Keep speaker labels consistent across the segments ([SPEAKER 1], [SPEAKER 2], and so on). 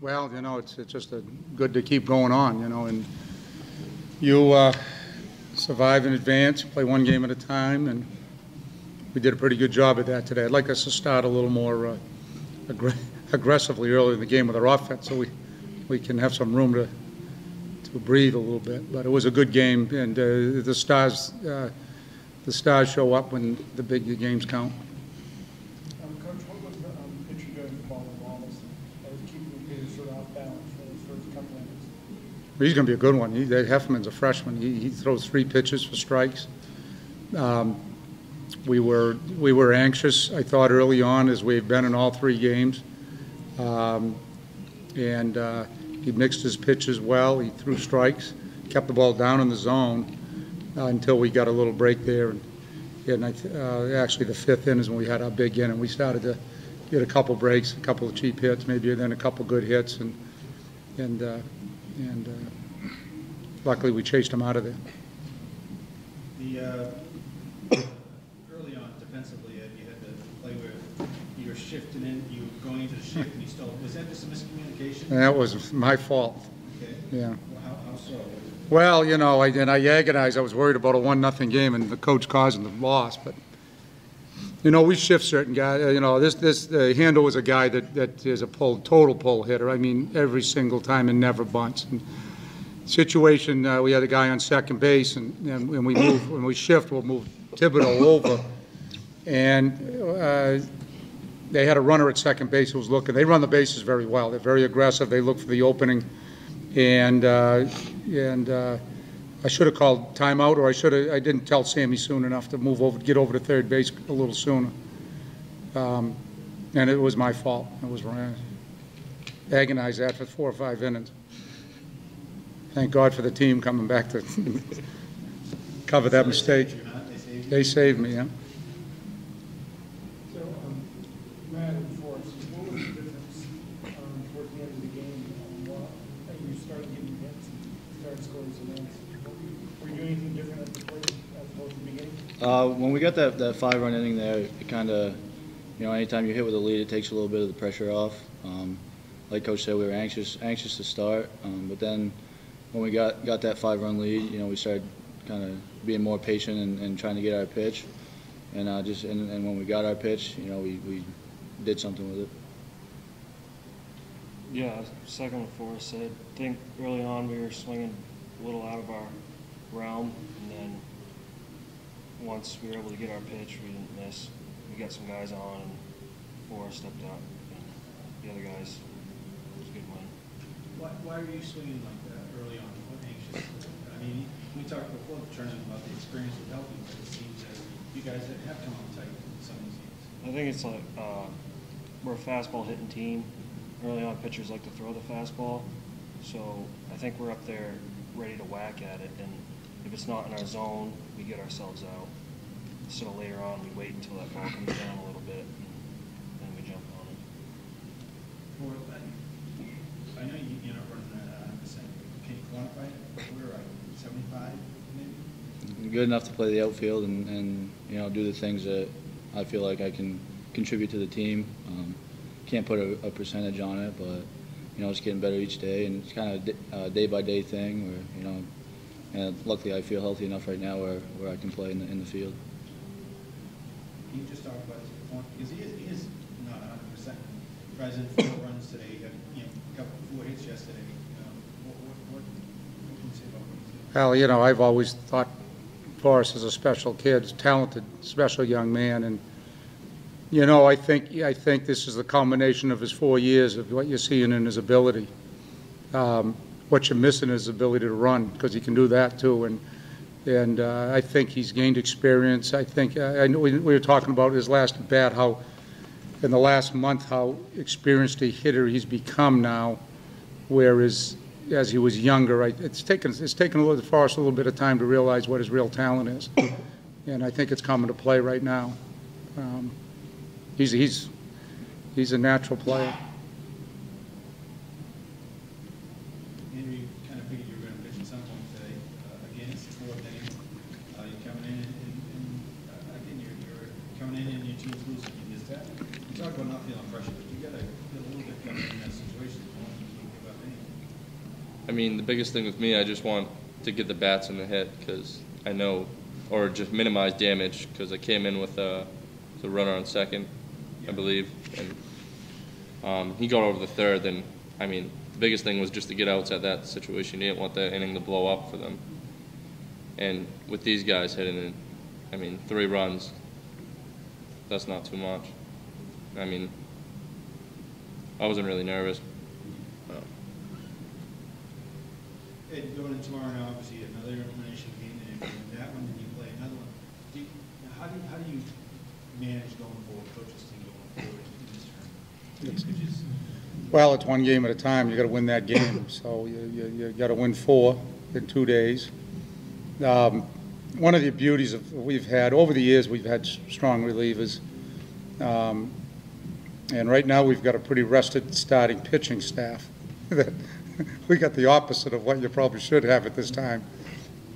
[SPEAKER 1] Well, it's just good to keep going on, and you survive in advance, play one game at a time, and we did a pretty good job at that today. I'd like us to start a little more aggressively early in the game with our offense, so we can have some room to breathe a little bit. But it was a good game, and the stars show up when the big games count.
[SPEAKER 2] Coach, what was the pitcher doing for Baldwin Wallace that was keeping the pitcher sort of off balance for those first couple innings?
[SPEAKER 1] He's going to be a good one. Heffman's a freshman. He throws 3 pitches for strikes. We were anxious, I thought, early on, as we've been in all 3 games. He mixed his pitches well. He threw strikes, kept the ball down in the zone until we got a little break there. And actually, the 5th inning is when we had our big inning. We started to get a couple breaks, a couple of cheap hits, maybe then a couple good hits, and luckily we chased them out of there.
[SPEAKER 3] Early on, defensively, Ed, you had to play where you were shifting in, you were going into the shift, and you stole. Was that just a miscommunication?
[SPEAKER 1] That was my fault.
[SPEAKER 3] Okay.
[SPEAKER 1] Yeah.
[SPEAKER 3] Well, how so?
[SPEAKER 1] Well, I agonized. I was worried about a 1-0 game and the coach causing the loss. But, we shift certain guys. This Handel was a guy that is a total pull hitter. I mean, every single time and never bunts. And situation, we had a guy on second base, and when we shift, we'll move Thibodeau over. And they had a runner at second base who was looking. They run the bases very well. They're very aggressive. They look for the opening. And I should have called timeout, or I didn't tell Sammy soon enough to get over to third base a little sooner. And it was my fault. It was wrong. Agonized that for 4 or 5 innings. Thank God for the team coming back to cover that mistake. They saved me, yeah.
[SPEAKER 2] So, Matt and Forrest, what was the difference towards the end of the game? You started getting hits and started scoring some runs. Were you doing anything different at the plate as opposed to the beginning?
[SPEAKER 4] When we got that 5-run inning there, it kind of, anytime you hit with a lead, it takes a little bit of the pressure off. Like Coach said, we were anxious to start, but then when we got that 5-run lead, we started kind of being more patient and trying to get our pitch, and when we got our pitch, we did something with it.
[SPEAKER 5] Yeah, second what Forrest said. I think early on we were swinging a little out of our realm, and then once we were able to get our pitch, we didn't miss. We got some guys on, and Forrest stepped up, and the other guys, it was a good win.
[SPEAKER 3] Why were you swinging like that early on? What anxious? I mean, we talked before the tournament about the experience with helping, but it seems that you guys have come out tight in some of these games.
[SPEAKER 5] I think it's like we're a fastball hitting team. Early on, pitchers like to throw the fastball, so I think we're up there ready to whack at it, and if it's not in our zone, we get ourselves out. So later on, we wait until that ball comes down a little bit, and then we jump on it.
[SPEAKER 3] I know you're not running that 100%. Can you quantify it? We're like 75, maybe?
[SPEAKER 4] Good enough to play the outfield and do the things that I feel like I can contribute to the team. Can't put a percentage on it, but it's getting better each day, and it's kind of a day-by-day thing where and luckily I feel healthy enough right now where I can play in the field.
[SPEAKER 3] Can you just talk about his performance? Because he is not 100%. Tries in 4 runs today. He got 4 hits yesterday. What can you say about what he's doing?
[SPEAKER 1] Well, I've always thought Forrest is a special kid, talented, special young man, and I think this is the culmination of his 4 years of what you're seeing in his ability. What you're missing is his ability to run, because he can do that too. And I think he's gained experience. I think I know we were talking about his last at bat, how in the last month how experienced a hitter he's become now, whereas as he was younger, it's taken Forrest a little bit of time to realize what his real talent is, and I think it's coming to play right now. He's a natural player.
[SPEAKER 3] Andrew, you kind of figured you were going to pitch at some point today. Again, it's the 4th inning. You're coming in, and again, you're coming in and your team's losing. You missed that. You talk about not feeling pressure, but you got a little bit coming in that situation.
[SPEAKER 6] I mean, the biggest thing with me, I just want to get the bats in the hit because I know, or just minimize damage because I came in with the runner on second, I believe, and he got over the third. And I mean, the biggest thing was just to get outs at that situation. You didn't want the inning to blow up for them. And with these guys hitting it, I mean, 3 runs, that's not too much. I mean, I wasn't really nervous.
[SPEAKER 3] Ed, going in tomorrow now, obviously another elimination game, and if you win that one, then you play another one. How do you manage going forward, coaches team going forward in this term?
[SPEAKER 1] Well, it's one game at a time. You got to win that game. So you got to win 4 in 2 days. One of the beauties of we've had over the years, we've had strong relievers, and right now we've got a pretty rested starting pitching staff. We got the opposite of what you probably should have at this time.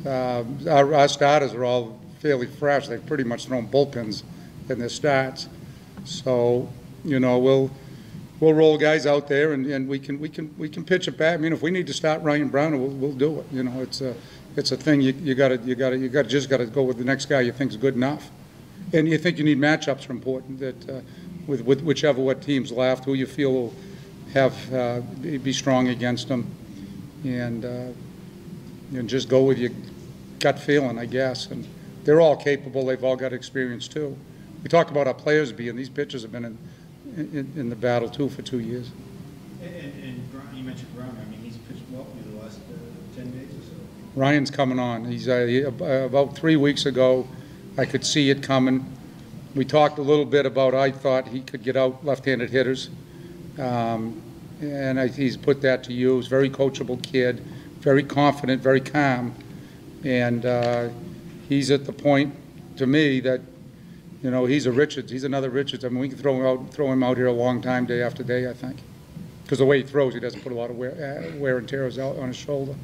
[SPEAKER 1] Our starters are all fairly fresh. They've pretty much thrown bullpens in their starts. So, you know, we'll roll guys out there, and we can pitch it back. I mean, if we need to start Ryan Brown, we'll do it. You know, it's a thing you got to go with the next guy you think is good enough. And you think you need matchups are important, that with whichever what team's left, who you feel will have be strong against them, and just go with your gut feeling, I guess. And they're all capable. They've all got experience too. We talk about our players being. These pitchers have been in the battle too for 2 years.
[SPEAKER 3] And Brown, you mentioned Brown. I mean, he's pitched well for the last 10 days or so.
[SPEAKER 1] Ryan's coming on. He's about 3 weeks ago. I could see it coming. We talked a little bit about. I thought he could get out left-handed hitters. And he's put that to use. Very coachable kid, very confident, very calm, and he's at the point, to me, that you know he's a Richards. He's another Richards. I mean, we can throw him out here a long time, day after day, I think, because the way he throws, he doesn't put a lot of wear and tear out on his shoulder.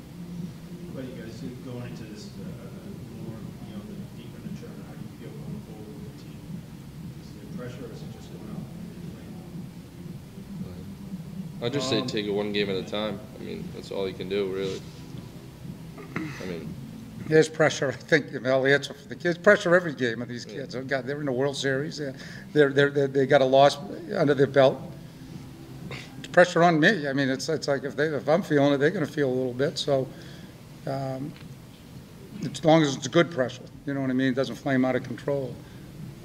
[SPEAKER 3] What do you guys do going into this more, you know, the deeper in the term? How do you feel going forward with the team? Is there pressure, or is it just going out and playing?
[SPEAKER 6] I'd just say take it one game at a time. I mean, that's all you can do, really. I mean,
[SPEAKER 1] There's pressure, I think, you know, the answer for the kids. Pressure every game of these kids. Oh, God, they're in the World Series. They got a loss under their belt. It's pressure on me. I mean, it's like if I'm feeling it, they're going to feel a little bit. So, as long as it's good pressure, you know what I mean. It doesn't flame out of control.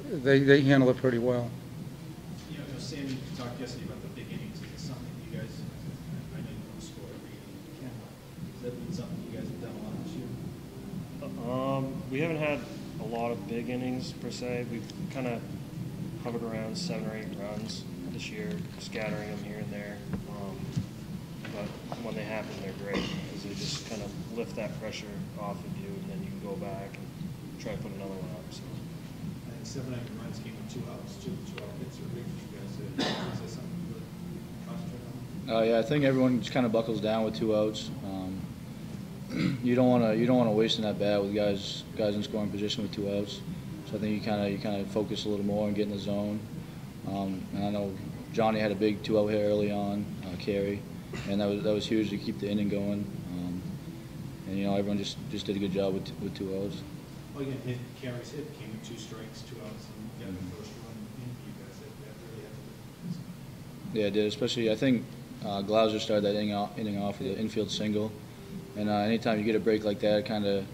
[SPEAKER 1] They handle it pretty well.
[SPEAKER 3] You know, Sammy talked yesterday about the big innings. Is it something you guys? I know you don't score every inning you can. Has that been something you guys have done a lot this year?
[SPEAKER 5] We haven't had a lot of big innings per se. We've kind of hovered around 7 or 8 runs this year, scattering them here and there. But when they happen, they're great because they just kind of lift that pressure off of you, and then you can go back and try to put another one up. So.
[SPEAKER 3] I think 7 runs came with 2 outs. 2 out hits are big for you guys. Is that something you really concentrate on?
[SPEAKER 4] Yeah, I think everyone just kind of buckles down with 2 outs. You don't want to waste in that bat with guys in scoring position with 2 outs. So I think you kind of focus a little more and get in the zone. And I know Johnny had a big 2-out hit early on, Carey, and that was huge to keep the inning going. And you know everyone just did a good job with 2 outs.
[SPEAKER 3] Well, again, Carey's hit came with 2 strikes, 2 outs, and you got the first run in for you guys. That really had to do.
[SPEAKER 4] Yeah, it did. Especially I think Glauser started that inning off with an infield single. And anytime you get a break like that, it kind of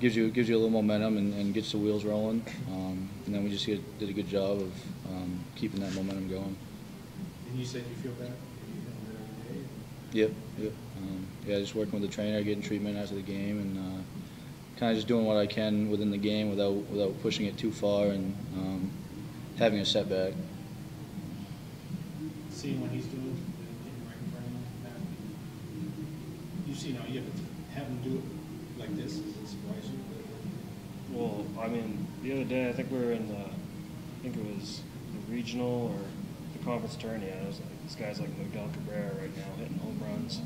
[SPEAKER 4] gives you a little momentum and gets the wheels rolling. And then we just did a good job of keeping that momentum going.
[SPEAKER 3] And you said you feel better? You feel better every day?
[SPEAKER 4] Yep. Yeah, just working with the trainer, getting treatment after the game, and kind of just doing what I can within the game without pushing it too far and having a setback.
[SPEAKER 3] Seeing what he's doing in right in front of him, Matt, you see now, you have him do it like this. Does it surprise you?
[SPEAKER 5] Well, I mean, the other day I think we were in I think it was the regional or the conference tourney. It was like this guy's like Miguel Cabrera right now hitting home runs.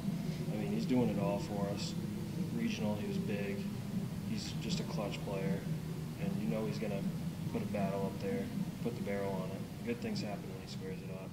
[SPEAKER 5] I mean, he's doing it all for us. Regional, he was big. He's just a clutch player, and you know he's gonna put a battle up there, put the barrel on it. Good things happen when he squares it up.